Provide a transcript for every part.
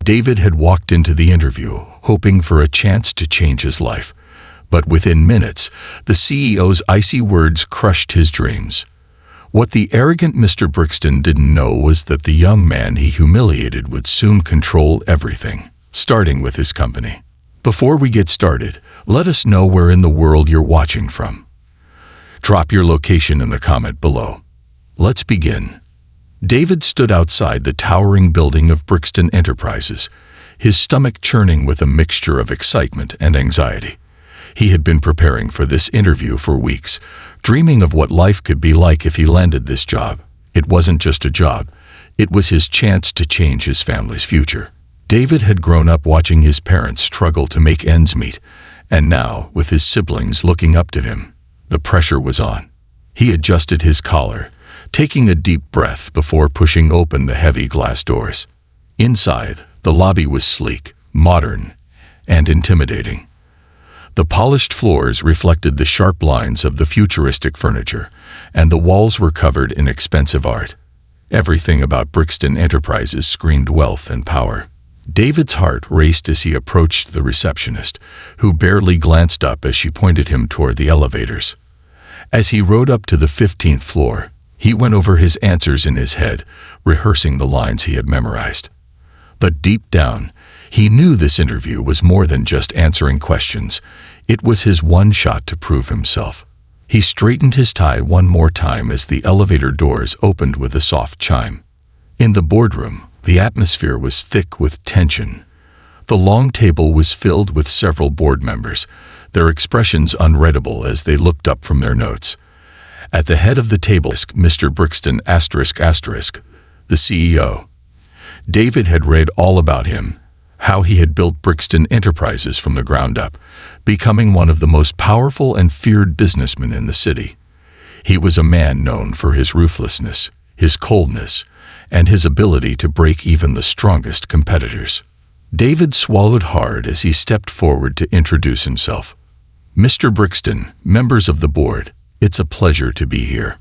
David had walked into the interview, hoping for a chance to change his life. But within minutes, the CEO's icy words crushed his dreams. What the arrogant Mr. Brixton didn't know was that the young man he humiliated would soon control everything, starting with his company. Before we get started, let us know where in the world you're watching from. Drop your location in the comment below. Let's begin. David stood outside the towering building of Brixton Enterprises, his stomach churning with a mixture of excitement and anxiety. He had been preparing for this interview for weeks, dreaming of what life could be like if he landed this job. It wasn't just a job, it was his chance to change his family's future. David had grown up watching his parents struggle to make ends meet, and now, with his siblings looking up to him, the pressure was on. He adjusted his collar, taking a deep breath before pushing open the heavy glass doors. Inside, the lobby was sleek, modern, and intimidating. The polished floors reflected the sharp lines of the futuristic furniture, and the walls were covered in expensive art. Everything about Brixton Enterprises screamed wealth and power. David's heart raced as he approached the receptionist, who barely glanced up as she pointed him toward the elevators. As he rode up to the 15th floor, he went over his answers in his head, rehearsing the lines he had memorized. But deep down, he knew this interview was more than just answering questions. It was his one shot to prove himself. He straightened his tie one more time as the elevator doors opened with a soft chime. In the boardroom, the atmosphere was thick with tension. The long table was filled with several board members, their expressions unreadable as they looked up from their notes. At the head of the table, Mr. Brixton ***, the CEO. David had read all about him, how he had built Brixton Enterprises from the ground up, becoming one of the most powerful and feared businessmen in the city. He was a man known for his ruthlessness, his coldness, and his ability to break even the strongest competitors. David swallowed hard as he stepped forward to introduce himself. Mr. Brixton, members of the board, it's a pleasure to be here.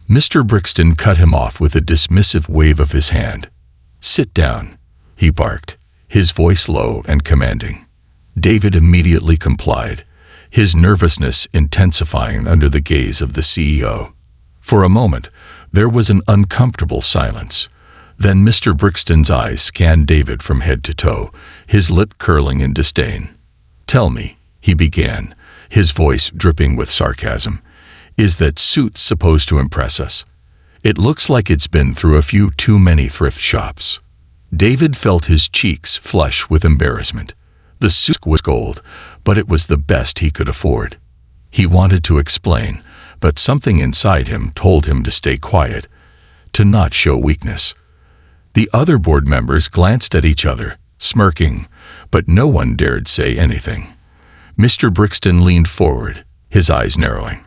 Mr. Brixton cut him off with a dismissive wave of his hand. Sit down, he barked, his voice low and commanding. David immediately complied, his nervousness intensifying under the gaze of the CEO. For a moment, there was an uncomfortable silence. Then Mr. Brixton's eyes scanned David from head to toe, his lip curling in disdain. Tell me, he began, his voice dripping with sarcasm, is that suit supposed to impress us? It looks like it's been through a few too many thrift shops. David felt his cheeks flush with embarrassment. The suit was gold, but it was the best he could afford. He wanted to explain, but something inside him told him to stay quiet, to not show weakness. The other board members glanced at each other, smirking, but no one dared say anything. Mr. Brixton leaned forward, his eyes narrowing.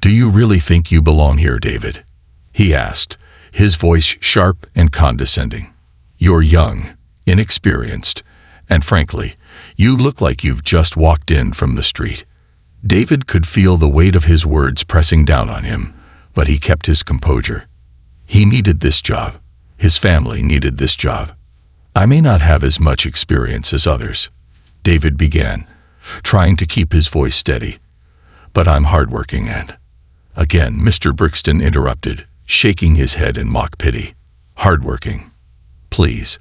Do you really think you belong here, David? He asked, his voice sharp and condescending. You're young, inexperienced, and frankly, you look like you've just walked in from the street. David could feel the weight of his words pressing down on him, but he kept his composure. He needed this job. His family needed this job. I may not have as much experience as others, David began, trying to keep his voice steady. But I'm hardworking and... Again, Mr. Brixton interrupted, shaking his head in mock pity. Hardworking. Please.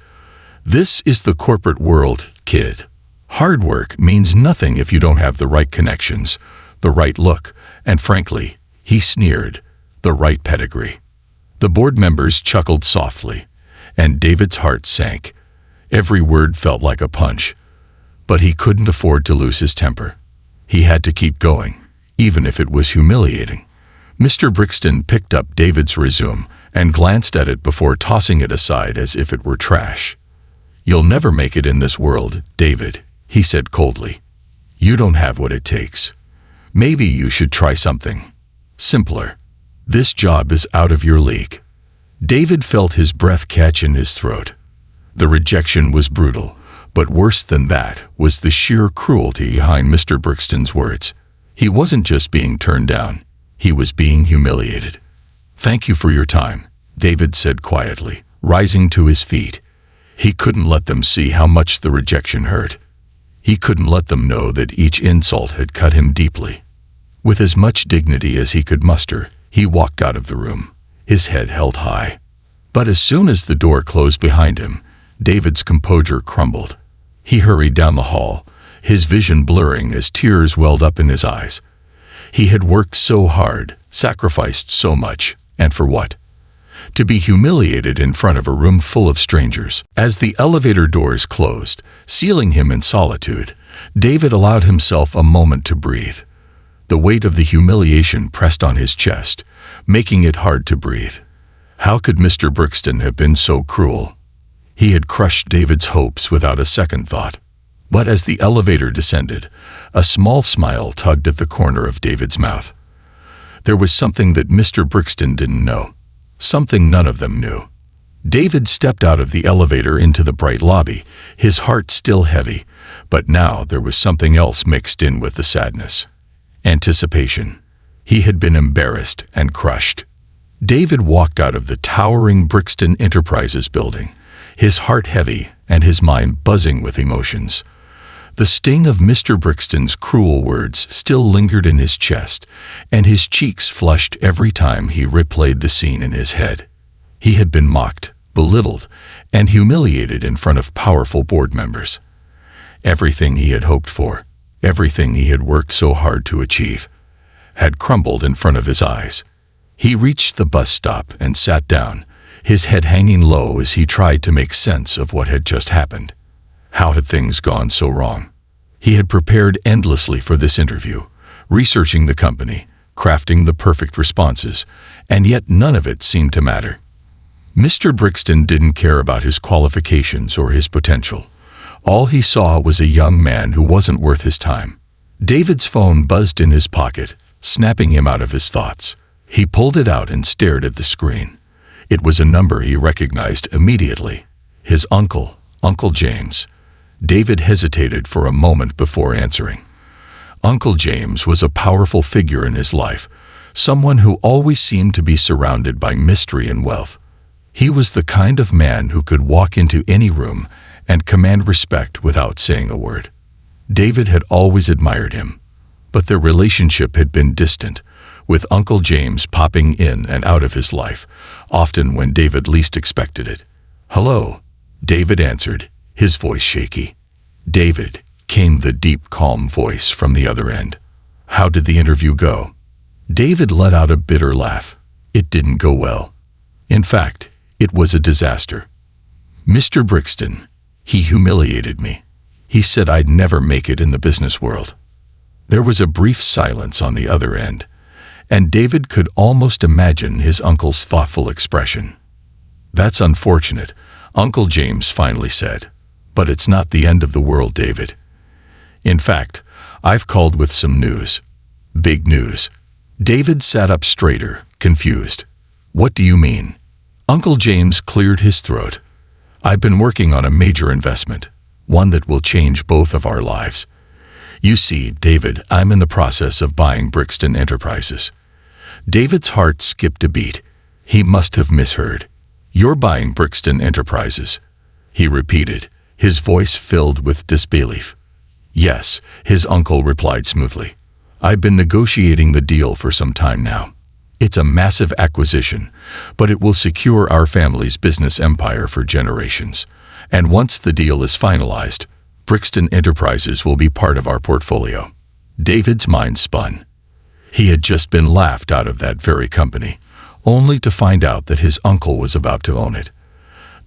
This is the corporate world, kid. Hard work means nothing if you don't have the right connections, the right look, and frankly, he sneered, the right pedigree. The board members chuckled softly, and David's heart sank. Every word felt like a punch, but he couldn't afford to lose his temper. He had to keep going, even if it was humiliating. Mr. Brixton picked up David's resume and glanced at it before tossing it aside as if it were trash. You'll never make it in this world, David, he said coldly. You don't have what it takes. Maybe you should try something simpler. This job is out of your league. David felt his breath catch in his throat. The rejection was brutal, but worse than that was the sheer cruelty behind Mr. Brixton's words. He wasn't just being turned down, he was being humiliated. Thank you for your time, David said quietly, rising to his feet. He couldn't let them see how much the rejection hurt. He couldn't let them know that each insult had cut him deeply. With as much dignity as he could muster, he walked out of the room, his head held high. But as soon as the door closed behind him, David's composure crumbled. He hurried down the hall, his vision blurring as tears welled up in his eyes. He had worked so hard, sacrificed so much, and for what? To be humiliated in front of a room full of strangers. As the elevator doors closed, sealing him in solitude, David allowed himself a moment to breathe. The weight of the humiliation pressed on his chest, making it hard to breathe. How could Mr. Brixton have been so cruel? He had crushed David's hopes without a second thought. But as the elevator descended, a small smile tugged at the corner of David's mouth. There was something that Mr. Brixton didn't know, something none of them knew. David stepped out of the elevator into the bright lobby, his heart still heavy, but now there was something else mixed in with the sadness. Anticipation. He had been embarrassed and crushed. David walked out of the towering Brixton Enterprises building, his heart heavy and his mind buzzing with emotions. The sting of Mr. Brixton's cruel words still lingered in his chest, and his cheeks flushed every time he replayed the scene in his head. He had been mocked, belittled, and humiliated in front of powerful board members. Everything he had hoped for, everything he had worked so hard to achieve, had crumbled in front of his eyes. He reached the bus stop and sat down, his head hanging low as he tried to make sense of what had just happened. How had things gone so wrong? He had prepared endlessly for this interview, researching the company, crafting the perfect responses, and yet none of it seemed to matter. Mr. Brixton didn't care about his qualifications or his potential. All he saw was a young man who wasn't worth his time. David's phone buzzed in his pocket, snapping him out of his thoughts. He pulled it out and stared at the screen. It was a number he recognized immediately. His uncle, Uncle James. David hesitated for a moment before answering. Uncle James was a powerful figure in his life, someone who always seemed to be surrounded by mystery and wealth. He was the kind of man who could walk into any room and command respect without saying a word. David had always admired him, but their relationship had been distant, with Uncle James popping in and out of his life, often when David least expected it. "Hello," David answered, his voice shaky. "David," came the deep, calm voice from the other end. "How did the interview go?" David let out a bitter laugh. "It didn't go well. In fact, it was a disaster. Mr. Brixton, he humiliated me. He said I'd never make it in the business world." There was a brief silence on the other end, and David could almost imagine his uncle's thoughtful expression. "That's unfortunate," Uncle James finally said. "But it's not the end of the world, David. In fact, I've called with some news. Big news." David sat up straighter, confused. "What do you mean?" Uncle James cleared his throat. "I've been working on a major investment, one that will change both of our lives. You see, David, I'm in the process of buying Brixton Enterprises." David's heart skipped a beat. He must have misheard. "You're buying Brixton Enterprises," he repeated, his voice filled with disbelief. "Yes," his uncle replied smoothly. "I've been negotiating the deal for some time now. It's a massive acquisition, but it will secure our family's business empire for generations. And once the deal is finalized, Brixton Enterprises will be part of our portfolio." David's mind spun. He had just been laughed out of that very company, only to find out that his uncle was about to own it.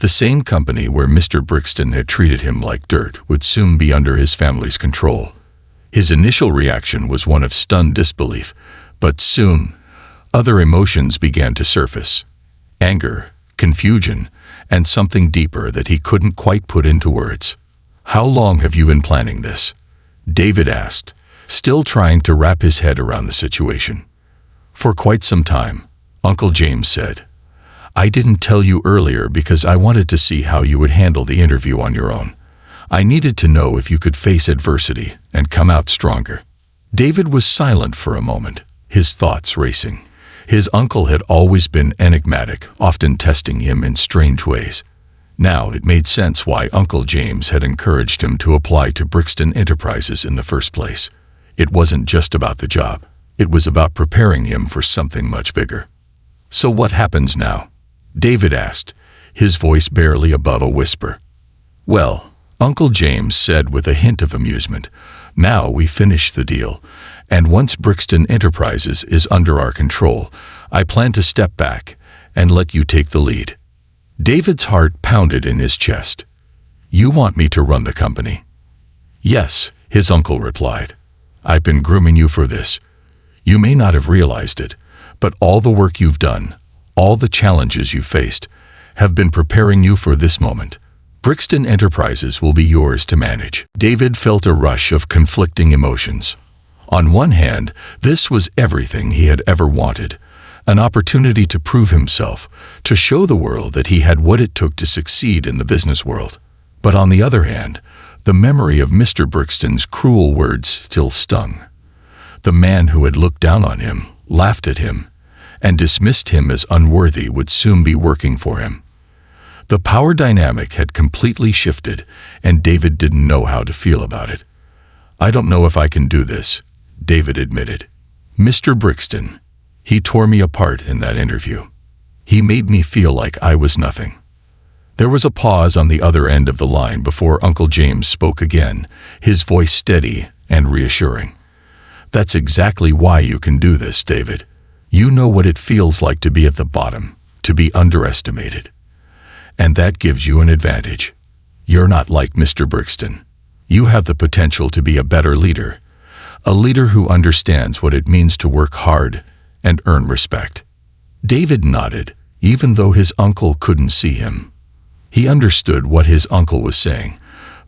The same company where Mr. Brixton had treated him like dirt would soon be under his family's control. His initial reaction was one of stunned disbelief, but soon, other emotions began to surface. Anger, confusion, and something deeper that he couldn't quite put into words. "How long have you been planning this?" David asked, still trying to wrap his head around the situation. "For quite some time," Uncle James said. "I didn't tell you earlier because I wanted to see how you would handle the interview on your own. I needed to know if you could face adversity and come out stronger." David was silent for a moment, his thoughts racing. His uncle had always been enigmatic, often testing him in strange ways. Now it made sense why Uncle James had encouraged him to apply to Brixton Enterprises in the first place. It wasn't just about the job. It was about preparing him for something much bigger. "So what happens now?" David asked, his voice barely above a whisper. "Well," Uncle James said with a hint of amusement, "now we finish the deal, and once Brixton Enterprises is under our control, I plan to step back and let you take the lead." David's heart pounded in his chest. "You want me to run the company?" "Yes," his uncle replied. "I've been grooming you for this. You may not have realized it, but all the work you've done, all the challenges you've faced, have been preparing you for this moment. Brixton Enterprises will be yours to manage." David felt a rush of conflicting emotions. On one hand, this was everything he had ever wanted, an opportunity to prove himself, to show the world that he had what it took to succeed in the business world. But on the other hand, the memory of Mr. Brixton's cruel words still stung. The man who had looked down on him, laughed at him, and dismissed him as unworthy would soon be working for him. The power dynamic had completely shifted, and David didn't know how to feel about it. "I don't know if I can do this," David admitted. "Mr. Brixton, he tore me apart in that interview. He made me feel like I was nothing." There was a pause on the other end of the line before Uncle James spoke again, his voice steady and reassuring. "That's exactly why you can do this, David. You know what it feels like to be at the bottom, to be underestimated. And that gives you an advantage. You're not like Mr. Brixton. You have the potential to be a better leader, a leader who understands what it means to work hard and earn respect." David nodded, even though his uncle couldn't see him. He understood what his uncle was saying,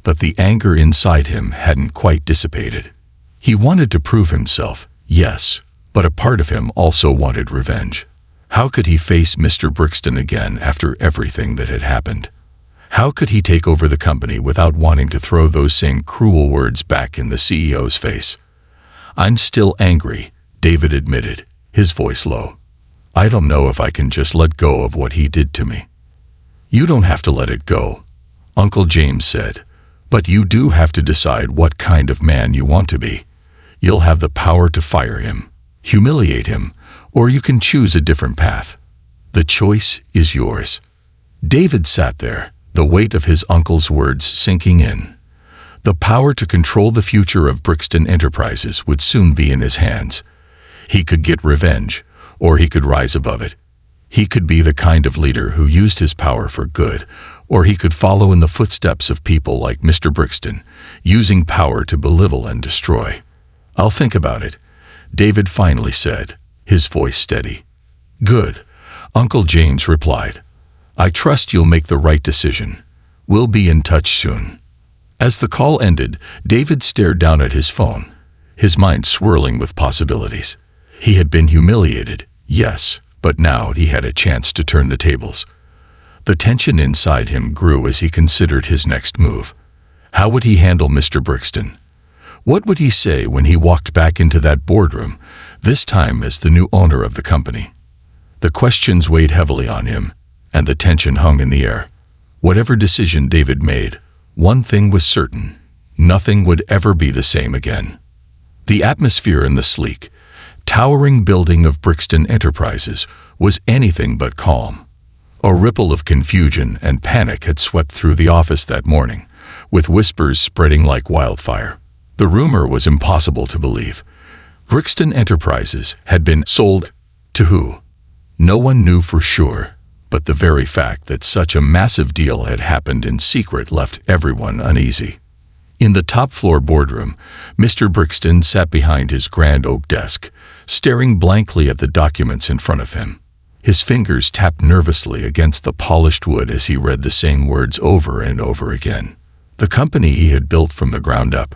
but the anger inside him hadn't quite dissipated. He wanted to prove himself, yes, but a part of him also wanted revenge. How could he face Mr. Brixton again after everything that had happened? How could he take over the company without wanting to throw those same cruel words back in the CEO's face? "I'm still angry," David admitted, his voice low. "I don't know if I can just let go of what he did to me." "You don't have to let it go," Uncle James said, "but you do have to decide what kind of man you want to be. You'll have the power to fire him, humiliate him, or you can choose a different path. The choice is yours." David sat there, the weight of his uncle's words sinking in. The power to control the future of Brixton Enterprises would soon be in his hands. He could get revenge, or he could rise above it. He could be the kind of leader who used his power for good, or he could follow in the footsteps of people like Mr. Brixton, using power to belittle and destroy. "I'll think about it," David finally said, his voice steady. "Good," Uncle James replied. "I trust you'll make the right decision. We'll be in touch soon." As the call ended, David stared down at his phone, his mind swirling with possibilities. He had been humiliated, yes, but now he had a chance to turn the tables. The tension inside him grew as he considered his next move. How would he handle Mr. Brixton? What would he say when he walked back into that boardroom, this time as the new owner of the company? The questions weighed heavily on him, and the tension hung in the air. Whatever decision David made, one thing was certain: nothing would ever be the same again. The atmosphere in the sleek, towering building of Brixton Enterprises was anything but calm. A ripple of confusion and panic had swept through the office that morning, with whispers spreading like wildfire. The rumor was impossible to believe. Brixton Enterprises had been sold to who? No one knew for sure, but the very fact that such a massive deal had happened in secret left everyone uneasy. In the top-floor boardroom, Mr. Brixton sat behind his grand oak desk, staring blankly at the documents in front of him. His fingers tapped nervously against the polished wood as he read the same words over and over again. The company he had built from the ground up,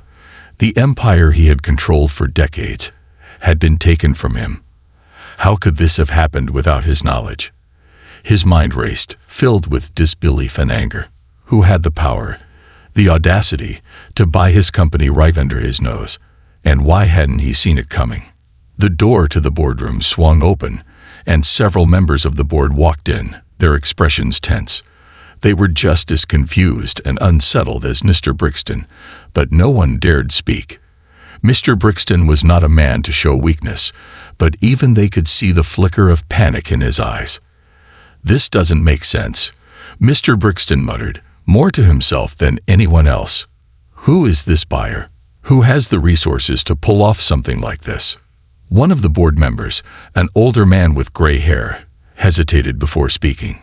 the empire he had controlled for decades, had been taken from him. How could this have happened without his knowledge? His mind raced, filled with disbelief and anger. Who had the power, the audacity, to buy his company right under his nose? And why hadn't he seen it coming? The door to the boardroom swung open, and several members of the board walked in, their expressions tense. They were just as confused and unsettled as Mr. Brixton, but no one dared speak. Mr. Brixton was not a man to show weakness, but even they could see the flicker of panic in his eyes. "This doesn't make sense," Mr. Brixton muttered, more to himself than anyone else. "Who is this buyer? Who has the resources to pull off something like this?" One of the board members, an older man with gray hair, hesitated before speaking.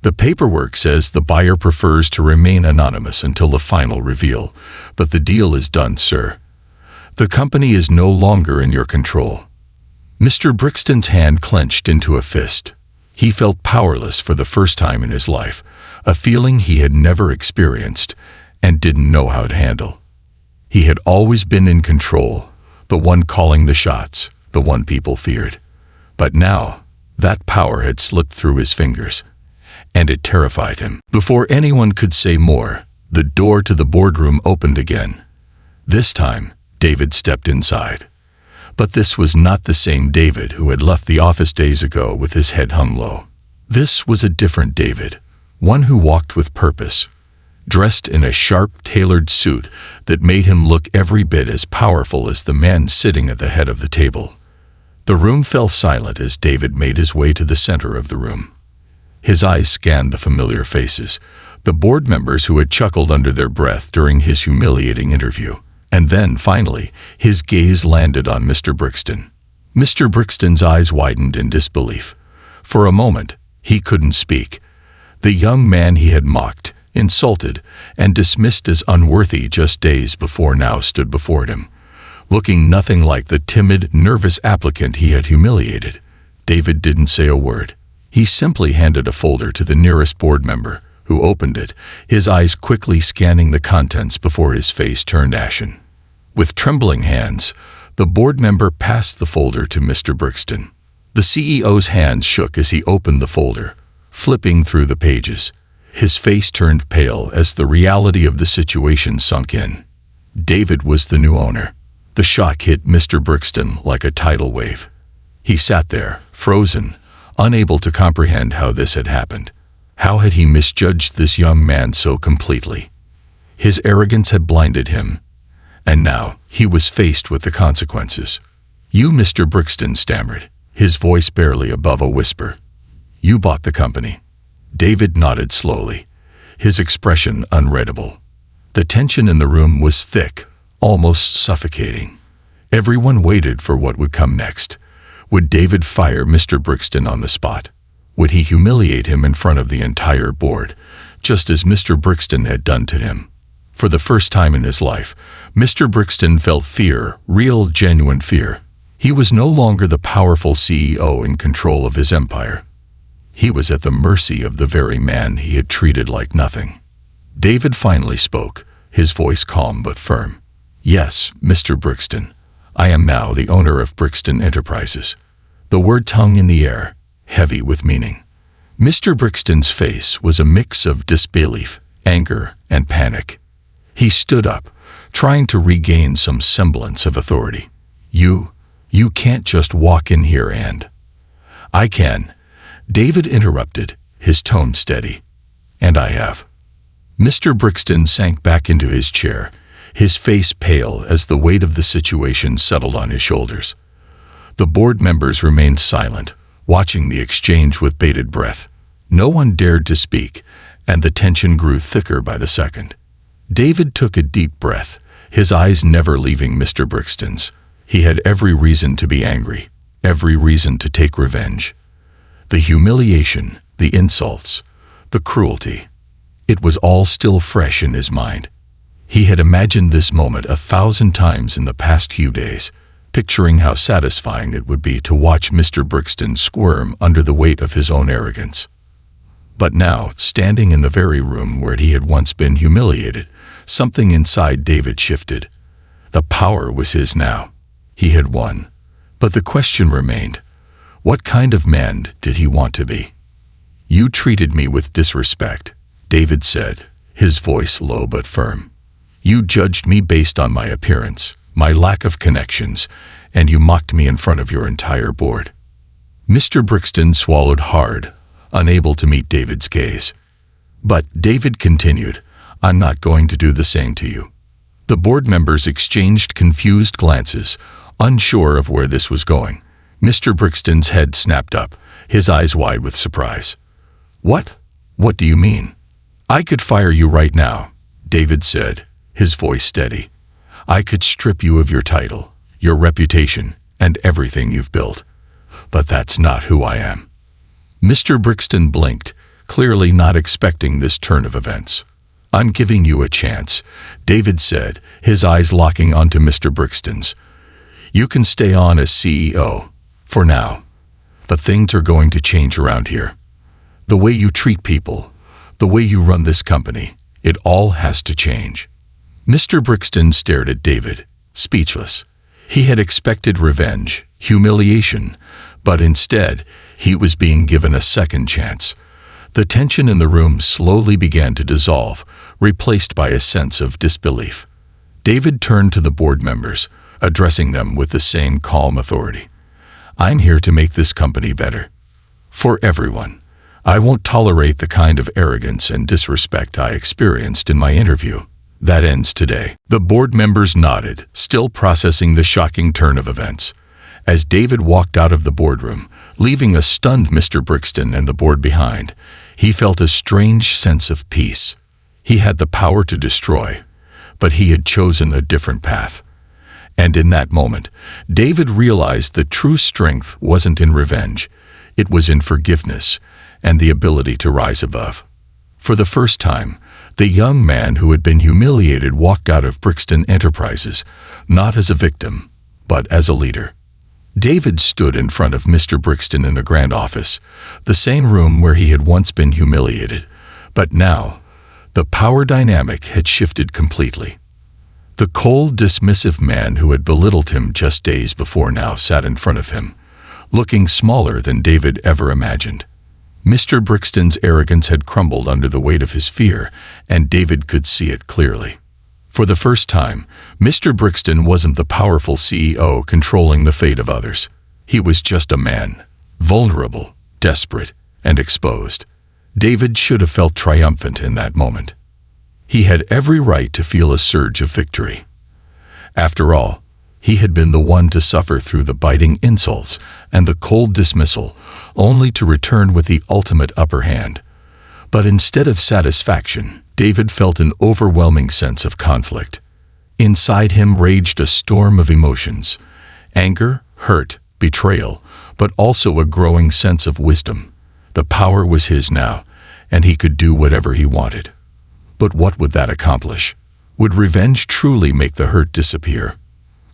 "The paperwork says the buyer prefers to remain anonymous until the final reveal, but the deal is done, sir. The company is no longer in your control." Mr. Brixton's hand clenched into a fist. He felt powerless for the first time in his life, a feeling he had never experienced and didn't know how to handle. He had always been in control, the one calling the shots, the one people feared. But now, that power had slipped through his fingers, and it terrified him. Before anyone could say more, the door to the boardroom opened again. This time, David stepped inside. But this was not the same David who had left the office days ago with his head hung low. This was a different David, one who walked with purpose, dressed in a sharp, tailored suit that made him look every bit as powerful as the man sitting at the head of the table. The room fell silent as David made his way to the center of the room. His eyes scanned the familiar faces, the board members who had chuckled under their breath during his humiliating interview. And then, finally, his gaze landed on Mr. Brixton. Mr. Brixton's eyes widened in disbelief. For a moment, he couldn't speak. The young man he had mocked, insulted, and dismissed as unworthy just days before now stood before him, looking nothing like the timid, nervous applicant he had humiliated. David didn't say a word. He simply handed a folder to the nearest board member, who opened it, his eyes quickly scanning the contents before his face turned ashen. With trembling hands, the board member passed the folder to Mr. Brixton. The CEO's hands shook as he opened the folder, flipping through the pages. His face turned pale as the reality of the situation sunk in. David was the new owner. The shock hit Mr. Brixton like a tidal wave. He sat there, frozen, unable to comprehend how this had happened. How had he misjudged this young man so completely? His arrogance had blinded him, and now he was faced with the consequences. "You," Mr. Brixton stammered, his voice barely above a whisper. "You bought the company." David nodded slowly, his expression unreadable. The tension in the room was thick, almost suffocating. Everyone waited for what would come next. Would David fire Mr. Brixton on the spot? Would he humiliate him in front of the entire board, just as Mr. Brixton had done to him? For the first time in his life, Mr. Brixton felt fear, real, genuine fear. He was no longer the powerful CEO in control of his empire. He was at the mercy of the very man he had treated like nothing. David finally spoke, his voice calm but firm. "Yes, Mr. Brixton, I am now the owner of Brixton Enterprises." The word hung in the air, heavy with meaning. Mr. Brixton's face was a mix of disbelief, anger, and panic. He stood up, trying to regain some semblance of authority. You can't just walk in here and—" "I can," David interrupted, his tone steady. "And I have." Mr. Brixton sank back into his chair, his face pale as the weight of the situation settled on his shoulders. The board members remained silent, watching the exchange with bated breath. No one dared to speak, and the tension grew thicker by the second. David took a deep breath, his eyes never leaving Mr. Brixton's. He had every reason to be angry, every reason to take revenge. The humiliation, the insults, the cruelty. It was all still fresh in his mind. He had imagined this moment 1,000 times in the past few days, picturing how satisfying it would be to watch Mr. Brixton squirm under the weight of his own arrogance. But now, standing in the very room where he had once been humiliated, something inside David shifted. The power was his now. He had won. But the question remained, what kind of man did he want to be? "You treated me with disrespect," David said, his voice low but firm. "You judged me based on my appearance, my lack of connections, and you mocked me in front of your entire board." Mr. Brixton swallowed hard, unable to meet David's gaze. But David continued, "I'm not going to do the same to you." The board members exchanged confused glances, unsure of where this was going. Mr. Brixton's head snapped up, his eyes wide with surprise. "What? What do you mean?" "I could fire you right now," David said, his voice steady. "I could strip you of your title, your reputation, and everything you've built. But that's not who I am." Mr. Brixton blinked, clearly not expecting this turn of events. "I'm giving you a chance," David said, his eyes locking onto Mr. Brixton's. "You can stay on as CEO, for now. But things are going to change around here. The way you treat people, the way you run this company, it all has to change." Mr. Brixton stared at David, speechless. He had expected revenge, humiliation, but instead, he was being given a second chance. The tension in the room slowly began to dissolve, replaced by a sense of disbelief. David turned to the board members, addressing them with the same calm authority. "I'm here to make this company better. For everyone. I won't tolerate the kind of arrogance and disrespect I experienced in my interview. That ends today." The board members nodded, still processing the shocking turn of events. As David walked out of the boardroom, leaving a stunned Mr. Brixton and the board behind, he felt a strange sense of peace. He had the power to destroy, but he had chosen a different path. And in that moment, David realized that true strength wasn't in revenge. It was in forgiveness and the ability to rise above. For the first time, the young man who had been humiliated walked out of Brixton Enterprises, not as a victim, but as a leader. David stood in front of Mr. Brixton in the grand office, the same room where he had once been humiliated. But now, the power dynamic had shifted completely. The cold, dismissive man who had belittled him just days before now sat in front of him, looking smaller than David ever imagined. Mr. Brixton's arrogance had crumbled under the weight of his fear, and David could see it clearly. For the first time, Mr. Brixton wasn't the powerful CEO controlling the fate of others. He was just a man, vulnerable, desperate, and exposed. David should have felt triumphant in that moment. He had every right to feel a surge of victory. After all, he had been the one to suffer through the biting insults and the cold dismissal, only to return with the ultimate upper hand. But instead of satisfaction, David felt an overwhelming sense of conflict. Inside him raged a storm of emotions: anger, hurt, betrayal, but also a growing sense of wisdom. The power was his now, and he could do whatever he wanted. But what would that accomplish? Would revenge truly make the hurt disappear?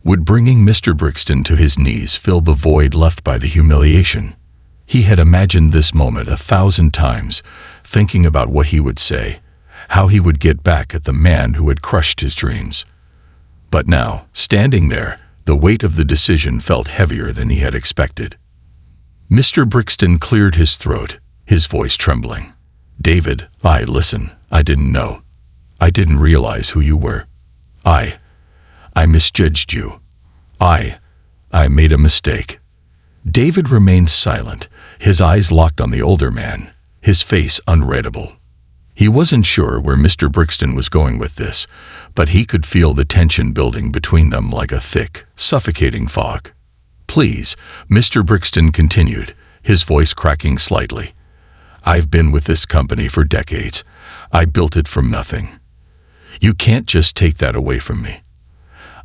Would bringing Mr. Brixton to his knees fill the void left by the humiliation? He had imagined this moment 1,000 times, thinking about what he would say, how he would get back at the man who had crushed his dreams. But now, standing there, the weight of the decision felt heavier than he had expected. Mr. Brixton cleared his throat, his voice trembling. "David, listen, I didn't know. I didn't realize who you were. I misjudged you. I made a mistake." David remained silent, his eyes locked on the older man, his face unreadable. He wasn't sure where Mr. Brixton was going with this, but he could feel the tension building between them like a thick, suffocating fog. "Please," Mr. Brixton continued, his voice cracking slightly. "I've been with this company for decades. I built it from nothing. You can't just take that away from me.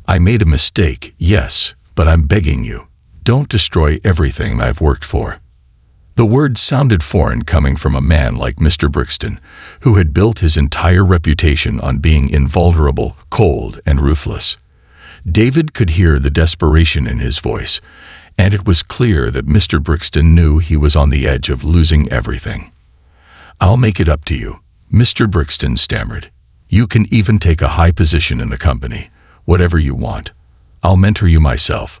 I made a mistake, yes, but I'm begging you, don't destroy everything I've worked for." The words sounded foreign coming from a man like Mr. Brixton, who had built his entire reputation on being invulnerable, cold, and ruthless. David could hear the desperation in his voice, and it was clear that Mr. Brixton knew he was on the edge of losing everything. "I'll make it up to you," Mr. Brixton stammered. "You can even take a high position in the company, whatever you want. I'll mentor you myself.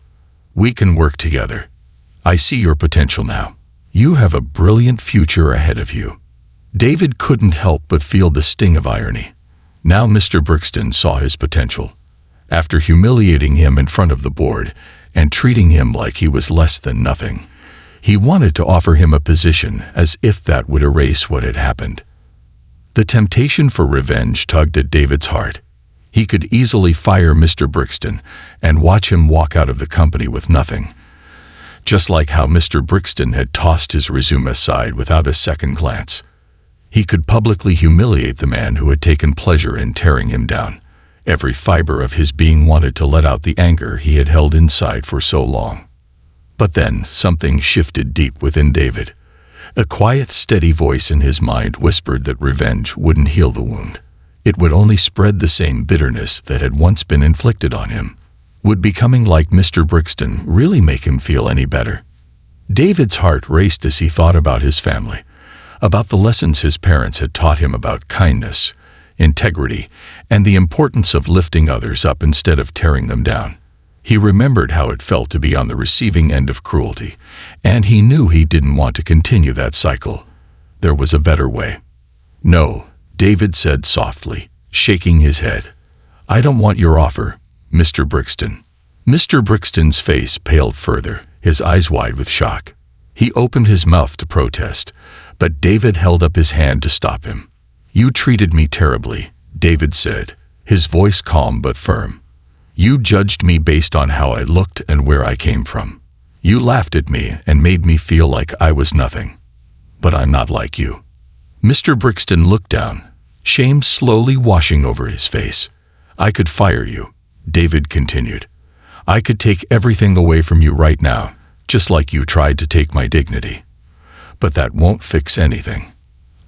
We can work together. I see your potential now. You have a brilliant future ahead of you." David couldn't help but feel the sting of irony. Now Mr. Brixton saw his potential. After humiliating him in front of the board and treating him like he was less than nothing, he wanted to offer him a position as if that would erase what had happened. The temptation for revenge tugged at David's heart. He could easily fire Mr. Brixton and watch him walk out of the company with nothing. Just like how Mr. Brixton had tossed his resume aside without a second glance. He could publicly humiliate the man who had taken pleasure in tearing him down. Every fiber of his being wanted to let out the anger he had held inside for so long. But then something shifted deep within David. A quiet, steady voice in his mind whispered that revenge wouldn't heal the wound. It would only spread the same bitterness that had once been inflicted on him. Would becoming like Mr. Brixton really make him feel any better? David's heart raced as he thought about his family, about the lessons his parents had taught him about kindness, integrity, and the importance of lifting others up instead of tearing them down. He remembered how it felt to be on the receiving end of cruelty, and he knew he didn't want to continue that cycle. There was a better way. "No," David said softly, shaking his head. "I don't want your offer, Mr. Brixton." Mr. Brixton's face paled further, his eyes wide with shock. He opened his mouth to protest, but David held up his hand to stop him. "You treated me terribly," David said, his voice calm but firm. "You judged me based on how I looked and where I came from. You laughed at me and made me feel like I was nothing. But I'm not like you." Mr. Brixton looked down, shame slowly washing over his face. "I could fire you," David continued. "I could take everything away from you right now, just like you tried to take my dignity. But that won't fix anything.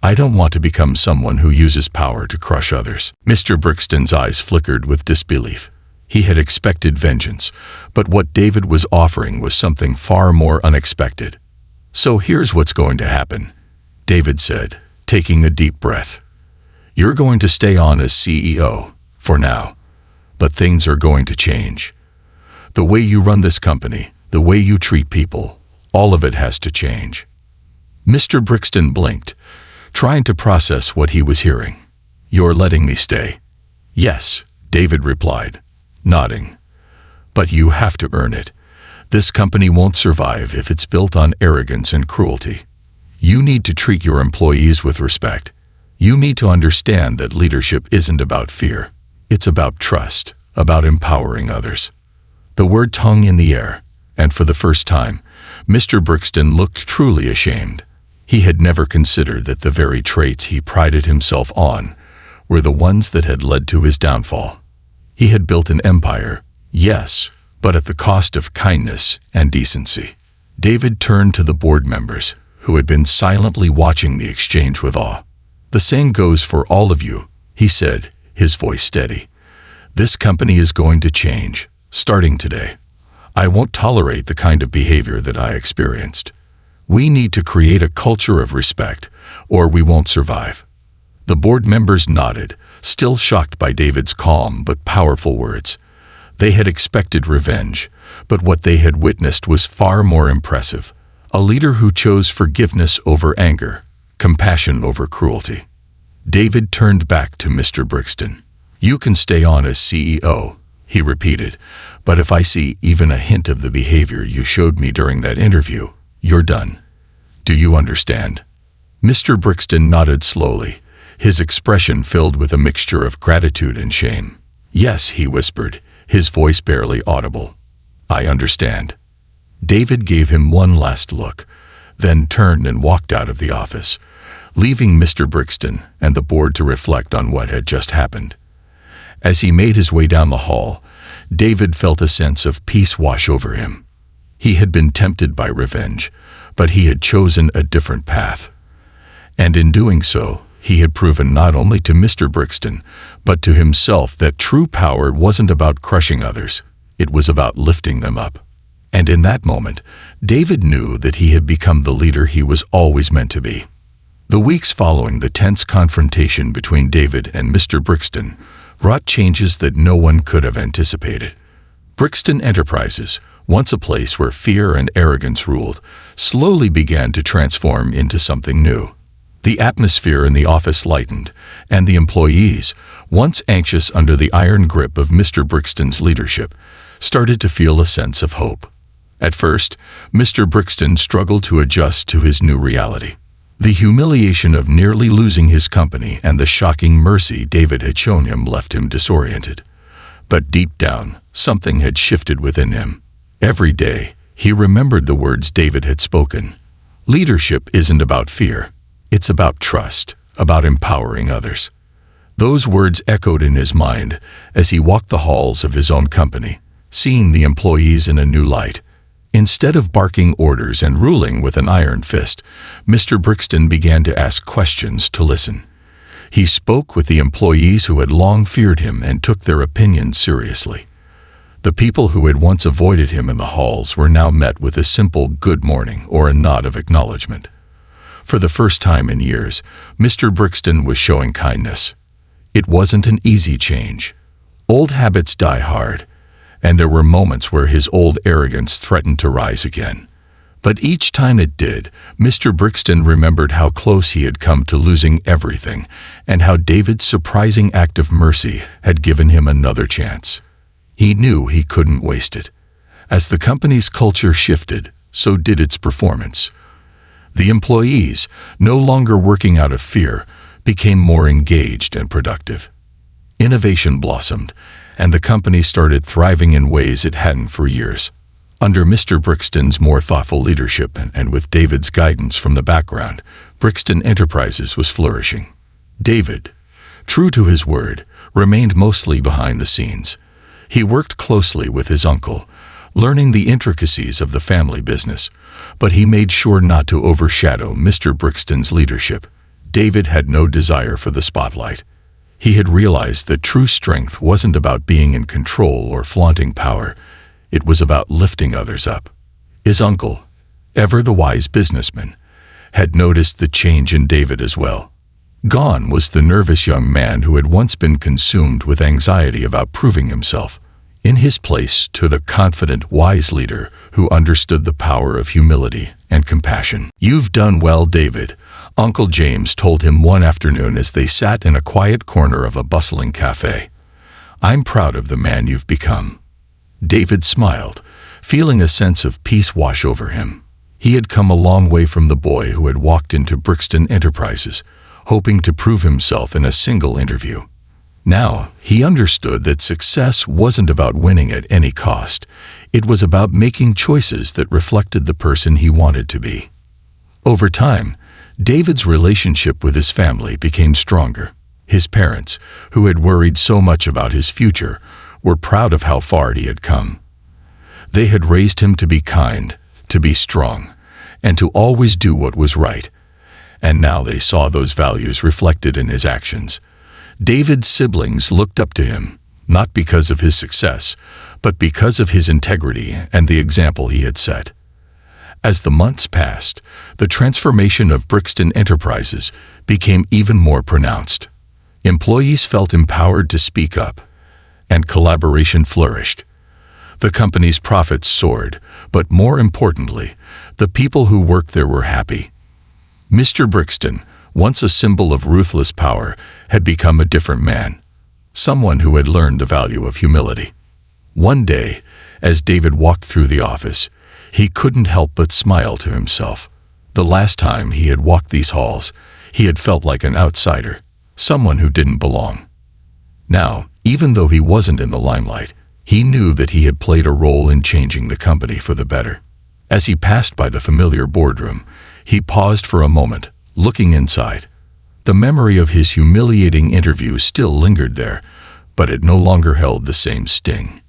I don't want to become someone who uses power to crush others." Mr. Brixton's eyes flickered with disbelief. He had expected vengeance, but what David was offering was something far more unexpected. "So here's what's going to happen," David said, taking a deep breath. "You're going to stay on as CEO, for now, but things are going to change. The way you run this company, the way you treat people, all of it has to change." Mr. Brixton blinked, trying to process what he was hearing. "You're letting me stay?" "Yes," David replied, nodding. "But you have to earn it. This company won't survive if it's built on arrogance and cruelty. You need to treat your employees with respect. You need to understand that leadership isn't about fear. It's about trust, about empowering others." The word hung in the air, and for the first time, Mr. Brixton looked truly ashamed. He had never considered that the very traits he prided himself on were the ones that had led to his downfall. He had built an empire, yes, but at the cost of kindness and decency. David turned to the board members, who had been silently watching the exchange with awe. "The same goes for all of you," he said, his voice steady. "This company is going to change, starting today. I won't tolerate the kind of behavior that I experienced. We need to create a culture of respect, or we won't survive." The board members nodded, still shocked by David's calm but powerful words. They had expected revenge, but what they had witnessed was far more impressive. A leader who chose forgiveness over anger, compassion over cruelty. David turned back to Mr. Brixton. "You can stay on as CEO," he repeated, "but if I see even a hint of the behavior you showed me during that interview, you're done. Do you understand?" Mr. Brixton nodded slowly, his expression filled with a mixture of gratitude and shame. "Yes," he whispered, his voice barely audible. "I understand." David gave him one last look, then turned and walked out of the office, leaving Mr. Brixton and the board to reflect on what had just happened. As he made his way down the hall, David felt a sense of peace wash over him. He had been tempted by revenge, but he had chosen a different path. And in doing so, he had proven not only to Mr. Brixton, but to himself that true power wasn't about crushing others, it was about lifting them up. And in that moment, David knew that he had become the leader he was always meant to be. The weeks following the tense confrontation between David and Mr. Brixton wrought changes that no one could have anticipated. Brixton Enterprises, once a place where fear and arrogance ruled, slowly began to transform into something new. The atmosphere in the office lightened, and the employees, once anxious under the iron grip of Mr. Brixton's leadership, started to feel a sense of hope. At first, Mr. Brixton struggled to adjust to his new reality. The humiliation of nearly losing his company and the shocking mercy David had shown him left him disoriented. But deep down, something had shifted within him. Every day, he remembered the words David had spoken. Leadership isn't about fear. It's about trust, about empowering others. Those words echoed in his mind as he walked the halls of his own company, seeing the employees in a new light. Instead of barking orders and ruling with an iron fist, Mr. Brixton began to ask questions, to listen. He spoke with the employees who had long feared him and took their opinions seriously. The people who had once avoided him in the halls were now met with a simple good morning or a nod of acknowledgement. For the first time in years, Mr. Brixton was showing kindness. It wasn't an easy change. Old habits die hard, and there were moments where his old arrogance threatened to rise again. But each time it did, Mr. Brixton remembered how close he had come to losing everything, and how David's surprising act of mercy had given him another chance. He knew he couldn't waste it. As the company's culture shifted, so did its performance. The employees, no longer working out of fear, became more engaged and productive. Innovation blossomed, and the company started thriving in ways it hadn't for years. Under Mr. Brixton's more thoughtful leadership and with David's guidance from the background, Brixton Enterprises was flourishing. David, true to his word, remained mostly behind the scenes. He worked closely with his uncle, learning the intricacies of the family business, but he made sure not to overshadow Mr. Brixton's leadership. David had no desire for the spotlight. He had realized that true strength wasn't about being in control or flaunting power. It was about lifting others up. His uncle, ever the wise businessman, had noticed the change in David as well. Gone was the nervous young man who had once been consumed with anxiety about proving himself. In his place stood a confident, wise leader who understood the power of humility and compassion. "You've done well, David," Uncle James told him one afternoon as they sat in a quiet corner of a bustling cafe. "I'm proud of the man you've become." David smiled, feeling a sense of peace wash over him. He had come a long way from the boy who had walked into Brixton Enterprises, hoping to prove himself in a single interview. Now, he understood that success wasn't about winning at any cost. It was about making choices that reflected the person he wanted to be. Over time, David's relationship with his family became stronger. His parents, who had worried so much about his future, were proud of how far he had come. They had raised him to be kind, to be strong, and to always do what was right. And now they saw those values reflected in his actions. David's siblings looked up to him, not because of his success, but because of his integrity and the example he had set. As the months passed, the transformation of Brixton Enterprises became even more pronounced. Employees felt empowered to speak up, and collaboration flourished. The company's profits soared, but more importantly, the people who worked there were happy. Mr. Brixton, once a symbol of ruthless power, had become a different man, someone who had learned the value of humility. One day, as David walked through the office, he couldn't help but smile to himself. The last time he had walked these halls, he had felt like an outsider, someone who didn't belong. Now, even though he wasn't in the limelight, he knew that he had played a role in changing the company for the better. As he passed by the familiar boardroom, he paused for a moment, looking inside. The memory of his humiliating interview still lingered there, but it no longer held the same sting.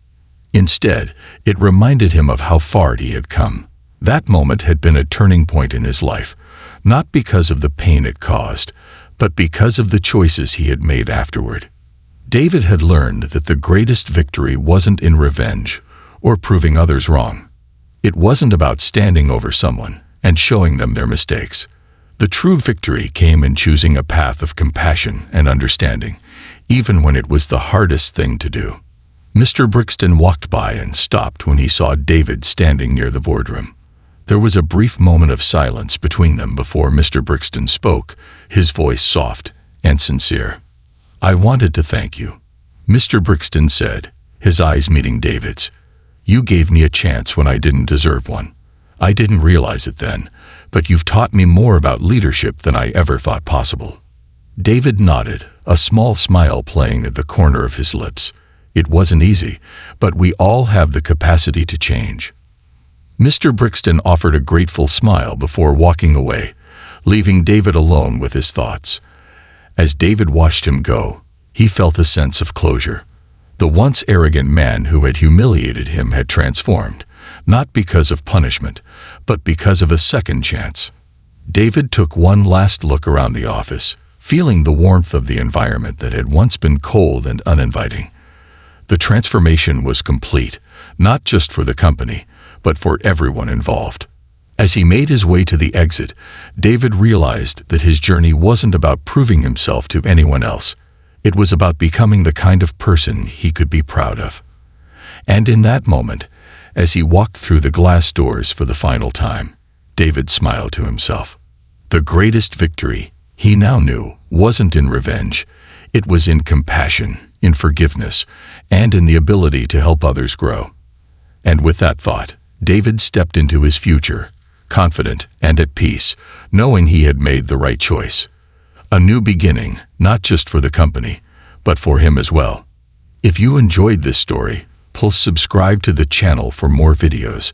Instead, it reminded him of how far he had come. That moment had been a turning point in his life, not because of the pain it caused, but because of the choices he had made afterward. David had learned that the greatest victory wasn't in revenge or proving others wrong. It wasn't about standing over someone and showing them their mistakes. The true victory came in choosing a path of compassion and understanding, even when it was the hardest thing to do. Mr. Brixton walked by and stopped when he saw David standing near the boardroom. There was a brief moment of silence between them before Mr. Brixton spoke, his voice soft and sincere. "I wanted to thank you," Mr. Brixton said, his eyes meeting David's. "You gave me a chance when I didn't deserve one. I didn't realize it then, but you've taught me more about leadership than I ever thought possible." David nodded, a small smile playing at the corner of his lips. It wasn't easy, but we all have the capacity to change. Mr. Brixton offered a grateful smile before walking away, leaving David alone with his thoughts. As David watched him go, he felt a sense of closure. The once arrogant man who had humiliated him had transformed, not because of punishment, but because of a second chance. David took one last look around the office, feeling the warmth of the environment that had once been cold and uninviting. The transformation was complete, not just for the company, but for everyone involved. As he made his way to the exit, David realized that his journey wasn't about proving himself to anyone else. It was about becoming the kind of person he could be proud of. And in that moment, as he walked through the glass doors for the final time, David smiled to himself. The greatest victory, he now knew, wasn't in revenge. It was in compassion, in forgiveness, and in the ability to help others grow. And with that thought, David stepped into his future, confident and at peace, knowing he had made the right choice. A new beginning, not just for the company, but for him as well. If you enjoyed this story, please subscribe to the channel for more videos.